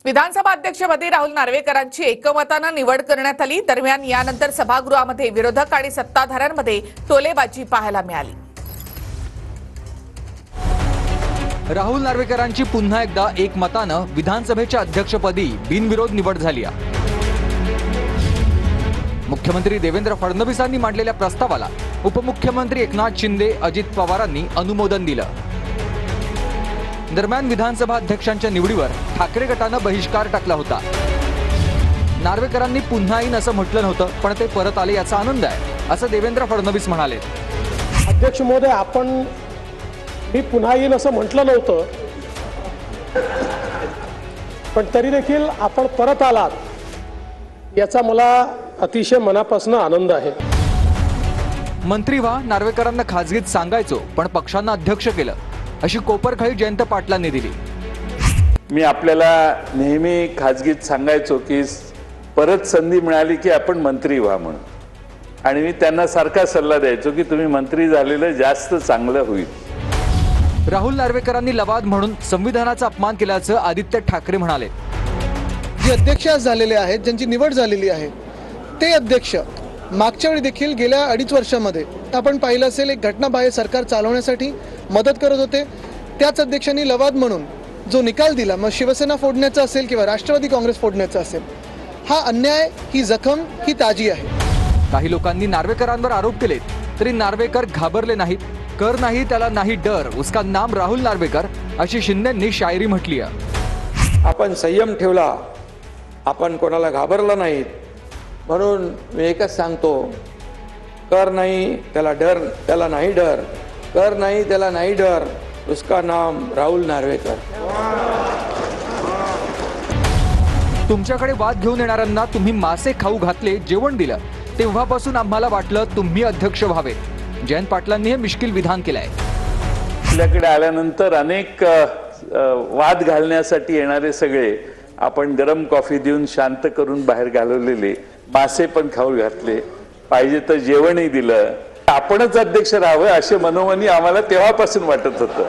विधानसभा अध्यक्षपदी राहुल नार्वेकरांची एकमतानं निवड करण्यात आली। दरम्यान यानंतर सभागृहामध्ये विरोधक आणि सत्ताधाऱ्यांमध्ये टोलेबाजी पाहायला मिळाली। राहुल नार्वेकरांची पुन्हा एकदा एकमतानं विधानसभेच्या अध्यक्षपदी बिनविरोध निवड झाली आहे। मुख्यमंत्री देवेंद्र फडणवीसांनी मांडलेल्या प्रस्तावाला उपमुख्यमंत्री एकनाथ शिंदे, अजित पवारांनी अनुमोदन दिलं। दरम्यान विधानसभा अध्यक्षांच्या निवडीवर ठाकरे गटानं बहिष्कार टाकला होता। नार्वेकरांनी पुन्हा येईन असं म्हटलं नव्हतं, पण ते परत आले याचा आनंद आहे असं देवेंद्र फडणवीस म्हणाले। अध्यक्ष महोदय, मी पुन्हा येईन असं म्हटलं नव्हतं, पण तरी देखील आपण परत आलात याचा मला अतिशय मनापासून आनंद आहे। मंत्री व्हा नार्वेकरांना खासगीत सांगायचो, पण पक्षांना अध्यक्ष केलं अशी कोपरखळी जयंत पाटलांनी दिली। मी आपल्याला नेहमी खासगीत सांगायचो की परत संधी मिळाली की आपण मंत्री व्हा म्हणून, आणि मी त्यांना सारखा सल्ला द्यायचो की तुम्ही मंत्री झालेलं जास्त चांगलं होईल। राहुल नार्वेकरांनी लवाद म्हणून संविधानाचा अपमान केल्याचं आदित्य ठाकरे म्हणाले। जे अध्यक्ष झालेले आहेत, ज्यांची निवड झालेली आहे, ते अध्यक्ष मागच्या वेळी देखील गेल्या 2.5 वर्षांमध्ये आपण पाहिलं असेल एक घटनाबाह्य सरकार चालवण्यासाठी मदत करत होते। त्याच अध्यक्षांनी लवाद म्हणून जो निकाल दिला, मग शिवसेना फोडण्याचा असेल किंवा राष्ट्रवादी काँग्रेस फोडण्याचा असेल, हा अन्याय, ही जखम, ही ताजी आहे। काही लोकांनी नार्वेकरांवर आरोप केले तरी नार्वेकर घाबरले नाहीत। कर नाही त्याला नाही डर, उसका नाम राहुल नार्वेकर अशी शिंदेंनी शायरी म्हटली आहे। आपण संयम ठेवला, आपण कोणाला घाबरला नाहीत, म्हणून मी एकच सांगतो, कर नाही त्याला डर, त्याला नाही डर, कर नाही त्याला नाही डर, उसका नाम राहुल नार्वेकर। तुमच्याकडे वाद घेऊन येणाऱ्यांना तुम्ही मासे खाऊ घातले, जेवण दिलं, तेव्हापासून आम्हाला वाटलं तुम्ही अध्यक्ष व्हावे। जयंत पाटलांनी हे मिश्किल विधान केलंय। आपल्याकडे आल्यानंतर अनेक वाद घालण्यासाठी येणारे सगळे आपण गरम कॉफी देऊन शांत करून बाहेर घालवलेले, मासे पण खाऊ घातले, पाहिजे तर जेवणही दिलं। आपणच अध्यक्ष राहावं असे मनोमनी आम्हाला तेव्हापासून वाटत होतं।